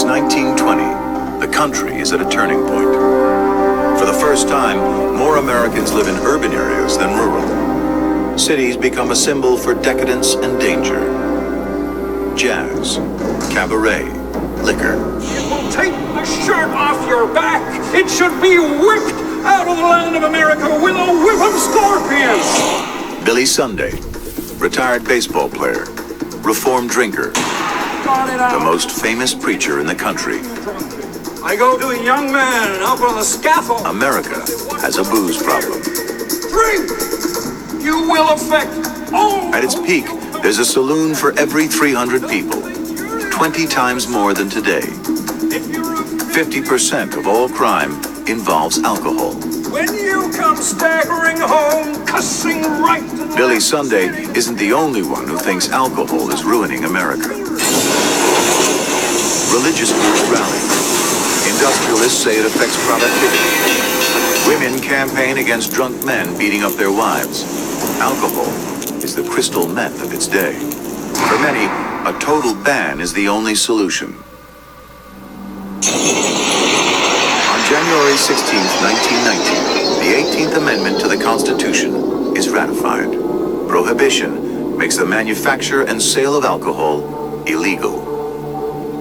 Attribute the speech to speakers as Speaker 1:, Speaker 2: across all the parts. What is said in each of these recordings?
Speaker 1: 1920, the country is at a turning point. For the first time, more Americans live in urban areas than rural. Cities become a symbol for decadence and danger. Jazz, cabaret, liquor.
Speaker 2: It will take the shirt off your back. It should be whipped out of the land of America with a whip of scorpions.
Speaker 1: Billy Sunday, retired baseball player, reformed drinker, the most famous preacher in the country.
Speaker 2: I go to a young man up on the scaffold.
Speaker 1: America has a booze problem.
Speaker 2: Drink! You will affect all.
Speaker 1: At its peak, there's a saloon for every 300 people, 20 times more than today. 50% of all crime involves alcohol.
Speaker 2: When you come staggering home, cussing right to the
Speaker 1: Billy Sunday isn't the only one who thinks alcohol is ruining America. Religious groups rally. Industrialists say it affects productivity. Women campaign against drunk men beating up their wives. Alcohol is the crystal meth of its day. For many, a total ban is the only solution. On January 16, 1919, the 18th Amendment to the Constitution is ratified. Prohibition makes the manufacture and sale of alcohol illegal.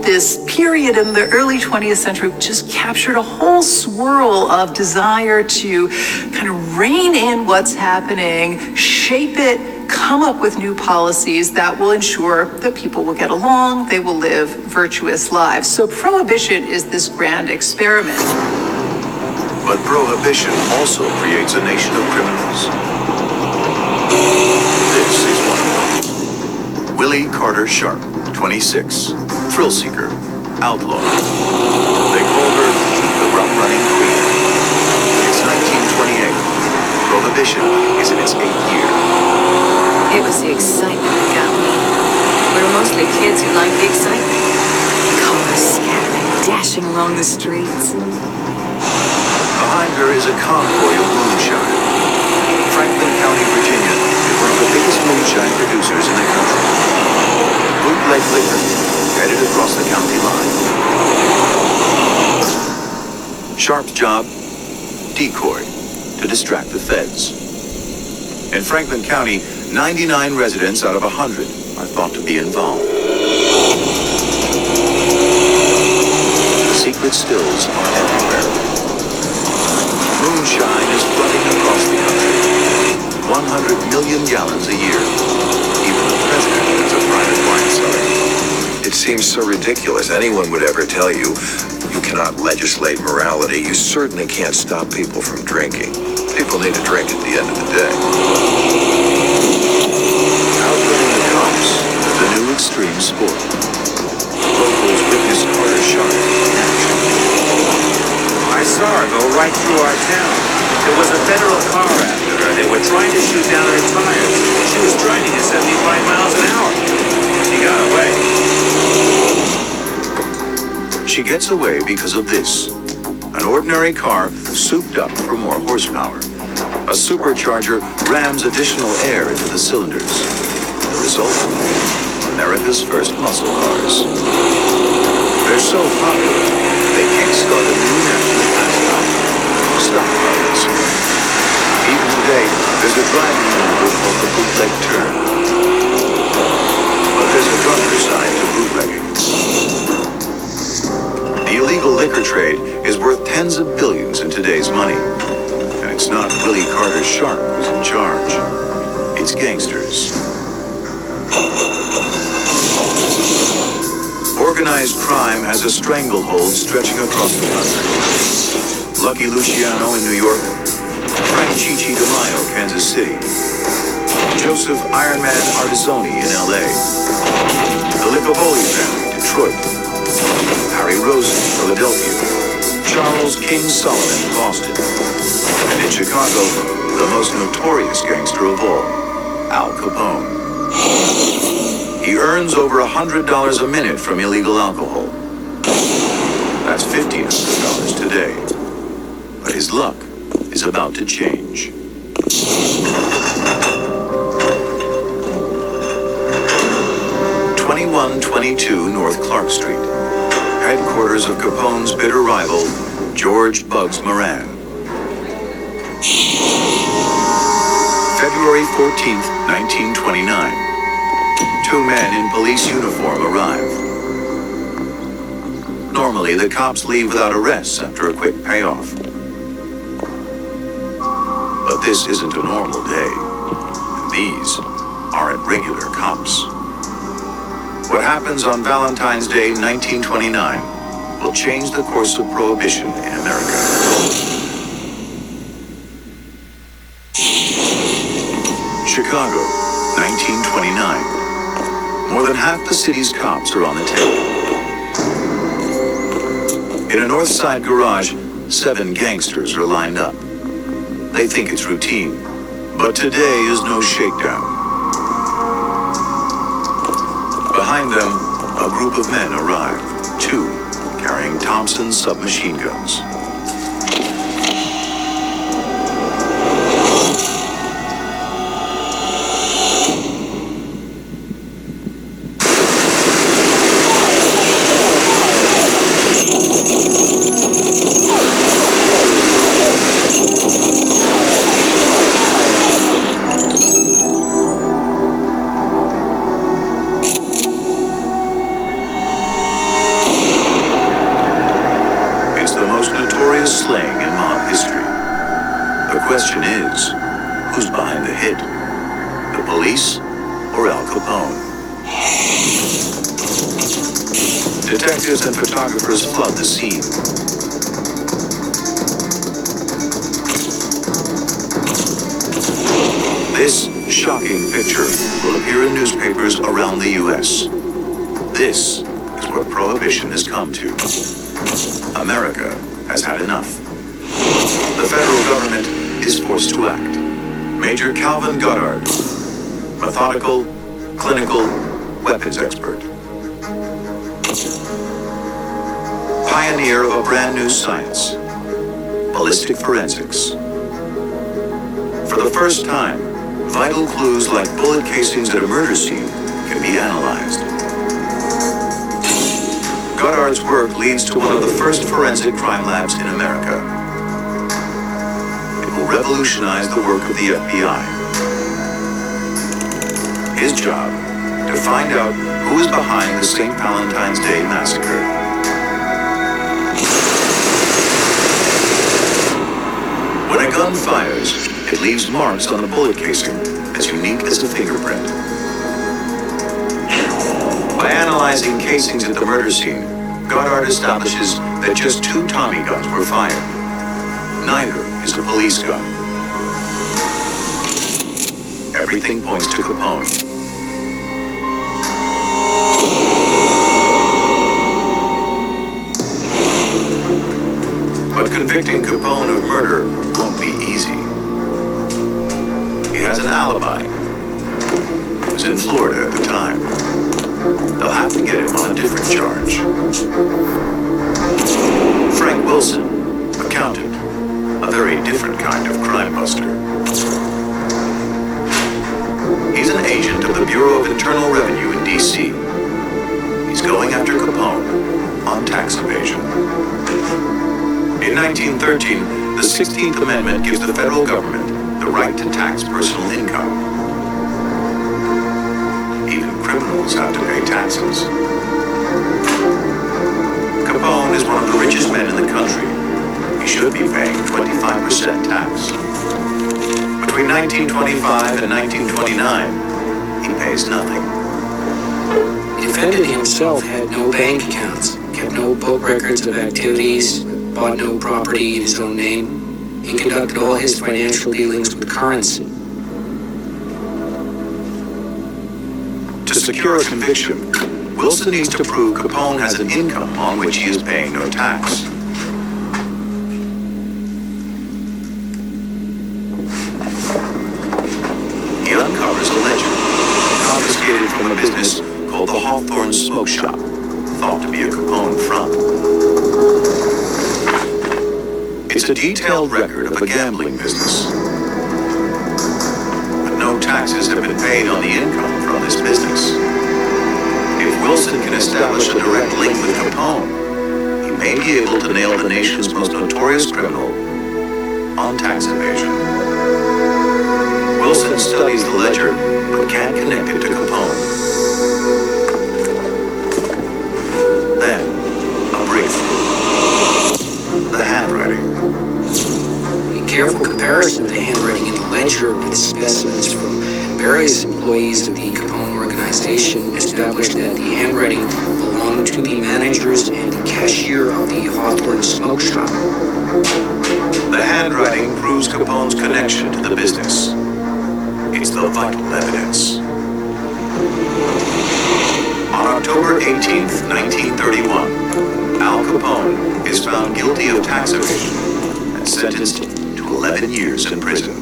Speaker 3: This period in the early 20th century just captured a whole swirl of desire to kind of rein in what's happening, shape it, come up with new policies that will ensure that people will get along, they will live virtuous lives. So Prohibition is this grand experiment.
Speaker 1: But Prohibition also creates a nation of criminals. This is one of them. Willie Carter Sharp, 26, thrill seeker, outlaw. They call her the rough-running queen. It's 1928. Prohibition is in its 8th year.
Speaker 4: It was the excitement that got me. We were mostly kids who liked the excitement. Cars scattering, dashing along the streets.
Speaker 1: Behind her is a convoy of moonshine. Franklin County, Virginia is one of the biggest moonshine producers in the country. Bootleg liquor headed across the county line. Sharp's job? Decoy, to distract the feds. In Franklin County, 99 residents out of 100 are thought to be involved. Secret stills are everywhere. Moonshine is flooding across the country. 100 million gallons a year. Even the president has a private wine cellar.
Speaker 5: It seems so ridiculous anyone would ever tell you you cannot legislate morality. You certainly can't stop people from drinking. People need a drink at the end of the day.
Speaker 1: Outrunning the cops is the new extreme sport. Locals witness Carter Sharp in action.
Speaker 6: I saw her go right through our town. There was a federal car after her. They were trying to shoot down her tires. She was driving at 75 miles an hour. She got away.
Speaker 1: She gets away because of this. An ordinary car souped up for more horsepower. A supercharger rams additional air into the cylinders. The result? America's first muscle cars. They're so popular, they kickstart a new national pastime. Stock cars. Even today, there's a driving maneuver called the bootleg turn. But there's a darker side to bootlegging. The illegal liquor trade is worth tens of billions in today's money. And it's not Willie Carter Sharp who's in charge. It's gangsters. Organized crime has a stranglehold stretching across the country. Lucky Luciano in New York, Frank Chichi DeMaio, Kansas City, Joseph Ironman Artisoni in LA, the Licavoli family, Detroit, Harry Rosen, Philadelphia, Charles King Solomon, Boston, and in Chicago, the most notorious gangster of all, Al Capone. He earns over $100 a minute from illegal alcohol. That's $1,500 today. But his luck is about to change. 2122 North Clark Street. headquarters of Capone's bitter rival, George Bugs Moran. February 14th, 1929. Two men in police uniform arrive. Normally, the cops leave without arrests after a quick payoff. But this isn't a normal day. These aren't regular cops. What happens on Valentine's Day 1929 will change the course of Prohibition in America. Chicago, 1929. More than half the city's cops are on the take. In a North Side garage, 7 gangsters are lined up. They think it's routine, but today is no shakedown. Behind them, a group of men arrive, 2 carrying Thompson submachine guns. Slaying in mob history. The question is, who's behind the hit? The police or Al Capone? Detectives and photographers flood the scene. This shocking picture will appear in newspapers around the U.S. This is where Prohibition has come to. America has had enough. The federal government is forced to act. Major Calvin Goddard, methodical, clinical, weapons expert. Pioneer of a brand new science, ballistic forensics. For the first time, vital clues like bullet casings at a murder scene can be analyzed. Goddard's work leads to one of the first forensic crime labs in America. It will revolutionize the work of the FBI. His job, to find out who is behind the St. Valentine's Day massacre. When a gun fires, it leaves marks on the bullet casing as unique as a fingerprint. By analyzing casings at the murder scene, Goddard establishes that just 2 Tommy guns were fired. Neither is a police gun. Everything points to Capone. But convicting Capone of murder won't be easy. He has an alibi. He was in Florida at the time. They'll have to get him on a different charge. Frank Wilson, accountant, a very different kind of crime buster. He's an agent of the Bureau of Internal Revenue in D.C. He's going after Capone on tax evasion. In 1913, the 16th Amendment gives the federal government the right to tax personal income. Criminals have to pay taxes. Capone is one of the richest men in the country. He should be paying 25% tax. Between 1925 and 1929, he pays nothing.
Speaker 7: The defendant himself had no bank accounts, kept no book records of activities, bought no property in his own name. He conducted all his financial dealings with currency.
Speaker 1: To secure a conviction, Wilson needs to prove Capone has an income on which he is paying no tax. He uncovers a ledger confiscated from a business called the Hawthorne Smoke Shop, thought to be a Capone front. It's a detailed record of a gambling business. But no taxes have been paid on the income from this business. If Wilson can establish a direct link with Capone, may be able to nail the nation's most notorious criminal on tax evasion. Wilson studies the ledger, but can't connect it to Capone. Then, a breakthrough. The handwriting.
Speaker 7: A careful comparison of the handwriting in the ledger with specimens from various employees of the Capone organization established that the handwriting belonged to the managers and the cashier of the Hawthorne smoke shop.
Speaker 1: The handwriting proves Capone's connection to the business. It's the vital evidence. On October 18th, 1931, Al Capone is found guilty of tax evasion and sentenced to 11 years in prison.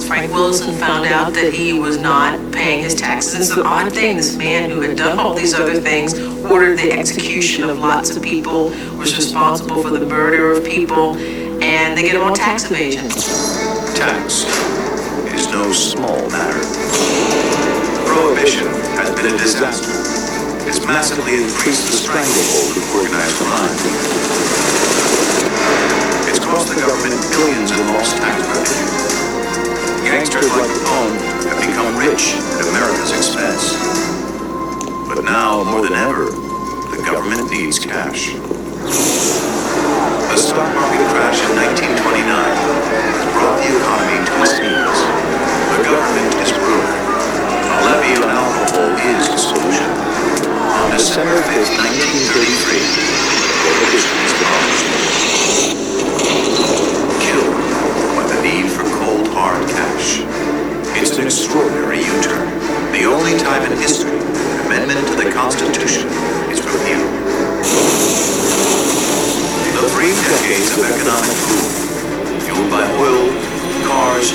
Speaker 3: Frank Wilson found out that he was not paying his taxes. It's an odd thing. This man who had done all these other things, ordered the execution of lots of people, was responsible for the murder of people, and they get him on tax evasion.
Speaker 1: Tax is no small matter. Prohibition has been a disaster. It's massively increased the stranglehold of organized crime. It's cost the government billions in lost tax revenue. Gangsters like Capone have become rich at America's expense. But now, more than ever, the government needs cash. The stock market crash in 1929 has brought the economy to its knees. The government is broke. A levy on alcohol is the solution. On December 5th, 1933, Prohibition is abolished. Killed by the need for cold, hard cash. It's an extraordinary U-turn. The only time in history an amendment to the Constitution is repealed. The 3 decades of economic boom, fueled by oil, cars,